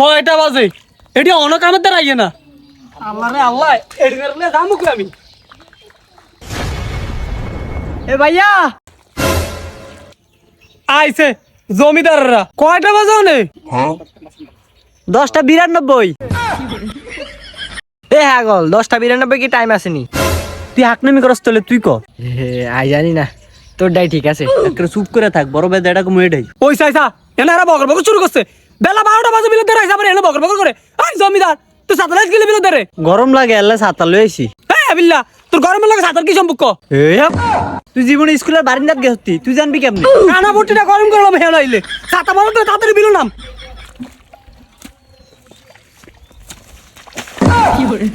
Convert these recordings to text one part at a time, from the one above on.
কয়টা বাজে? এটি অনেক আমার দ্বারা আইয়ে না। আল্লাহ রে আল্লাহ, এটি করলে যাবো কি আমি? এ ভাইয়া আইছে জমিদাররা। কয়টা বাজে অনে? 10:92। এ হাগল, 10:92 কি টাইম আসেনি? তুই হাকনামি করস তলে তুই ক। আই জানি না, তোর ডাই ঠিক আছে। একটা চুপ করে থাক, বড় বেদ এটা কমে এটাই। ওই সাইসা এনারা বগর বগর শুরু করছে। বেলা 12টা বাজে বিলে ধরে আইসা এনে বগর বগর করে। আই জমিদার তুই সাতালাইজ গেলে বিলে ধরে। গরম লাগে, আল্লাহ ছাতা লই আইছি। এই আবিল্লা, তোর গরমের লাগে সাতার কি সম্পর্ক? তুই জীবনে স্কুলের বারিন্দাত গেছতি, তুই জানবি কেমনে? কানা বটিটা গরম করলাম হেলা আইলে। ছাতা বড় তো তাড়াতাড়ি বিলো নাম। কি করে?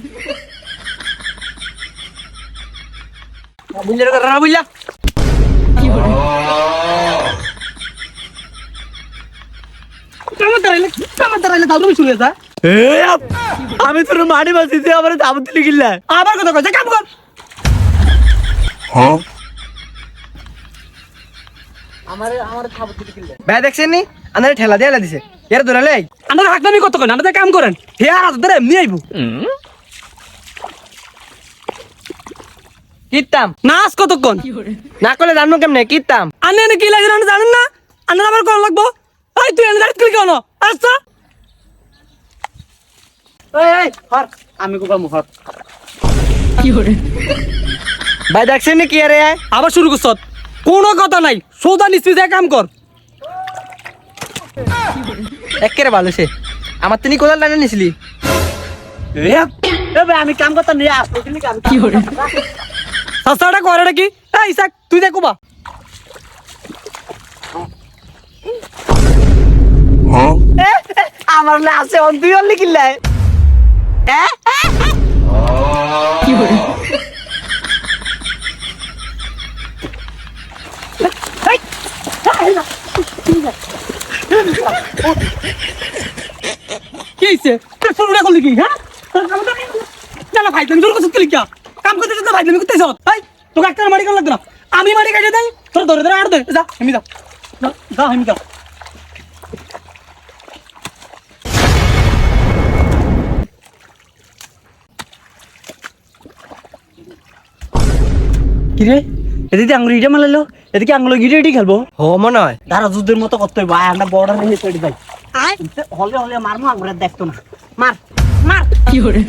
বুঝলে রে রা বুঝলা? কি করে? কামাতারাইলে দাও তুমি শুয়ে যা। আমি তোর মাটি বাঁচিতে আবার দাম দিলি গিল্লা। আবার কথা কইছে কাম কর। আমার খাবার দিলি গিল্লা। ভাই দেখছেন নি? আনারে ঠেলা দিয়ে দিছে। এর ধরালে আমরা হাকনামি কত করেন, আমরা কাম করেন। হে আর ধরে এমনি আইবো। কিতাম নাচ কতক্ষণ? না করলে জানবো কেমনে? কিতাম আনে এনে কি লাগে জানেন না? আনে আবার কল লাগবো। এই তুই এনে দাঁড়িয়ে কেন? আচ্ছা এই হর আমি কো কাম হর। কি করে? ভাই দেখছেন নি কি আরে? আবার শুরু করছ? কোনো কথা নাই, সোজা নিশ্চিত কাম কর। একেরে ভালো সে। আমার তিনি কোদাল টানে নিছিলি? এ ভাই আমি কাম করতে নিয়ে আসবো কিন্তু কাম কি করে? সাসাটা করেটা কি? এই ইসাক তুই দেখো বা। আমার না আছে অন তুই অনলি কিল্লাই। কি করে? কি হইছে? তুই ফোনটা করলি কি? হ্যাঁ না ভাই তুমি জোর করছিস কি লিখা? কাম করতে ভাই তুমি করতেছ? এই তোকে একটা মারি কেন লাগবে না? আমি মারি কাটে দেই, তোর ধরে ধরে আর দে। যা হেমি যা, যা হেমি যা। কিরে এদিকে আঙুল ইটা মারলো, এদিকে আঙুল গিটে ইটি খেলবো। ও মনে হয় ধারা যুদ্ধের মতো করতে হবে। ভাই আমরা বর্ডার নিয়ে তৈরি ভাই। হলে হলে মারমো, আঙুলে দেখতো না। মার মার। কি করে?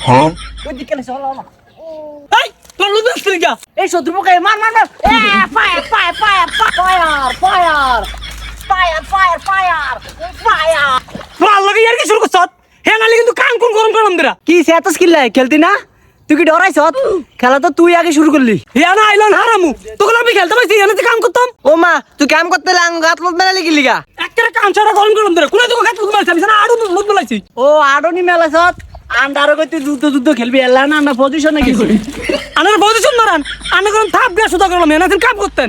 হ্যাঁ ওই দিকে চল না। এই তোর লুজ আসছে কি? এই শত্রু পোকা মার মার মার। এ fire fire fire fire fire fire fire fire fire. তোর লাগে ইয়ার কি শুরু করছ? হে নালি কিন্তু কান কোন গরম গরম দিরা। কি সেতাস কিল্লাই খেলতি না? তুই কি ডরাইছ? খেলা তো তুই আগে শুরু করলি। হে না আইলন হারামু। তোকে আমি খেলতে পাইছি, এনে কাম করতাম। ও মা তুই কাম করতে লাং গাত লোট মেলালি কি লিগা? একটা কাম ছাড়া গরম গরম দিরা। কোন তোকে গাত লোট মারছিস না? আড়ু লোট মারছিস। ও আডনি মেলাছত আন্ডারও কইতে যুদ্ধ যুদ্ধ খেলবি এলা না আমরা পজিশনে গেছি। আনার পজিশন মারান। আনা করুন থাপ দিয়ে সুতা করলাম, এনাদের কাম করতেন।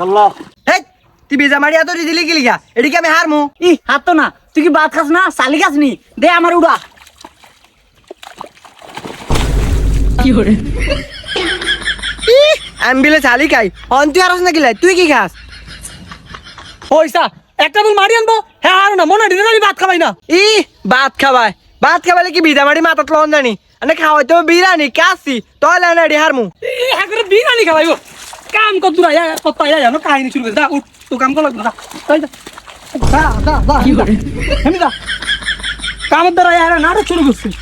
আল্লাহ হেই তুই বেজা মারি এত দিলি কি লিগা? এদিকে আমি হারমু। ই হাত তো না, তুই কি ভাত খাস না? চালি খাস নি? দে আমার উড়া। কি করে? আমি বিলে চালি খাই অন তুই আরস না কিলাই? তুই কি খাস? পয়সা একটা বল মারি আনবো। হ্যাঁ আর না মনে দিন আমি ভাত খাবাই না। ই ভাত খাবাই, ভাত খাবাইলে কি বিজা মারি মাথাত লন জানি? আনে খাওয়াই তো বিরানি কাছি তলে না এডি হারমু। ই হ্যাঁ করে বিরিয়ানি খাবাইবো। কাম কত দূর আয়া কত আয়া জানো কাহিনী শুরু করে। দা উঠ তো কাম কর লাগবে। দা দা দা দা কি করে? হেমি দা কামের দ্বারা আয়া নাটক শুরু করছিস।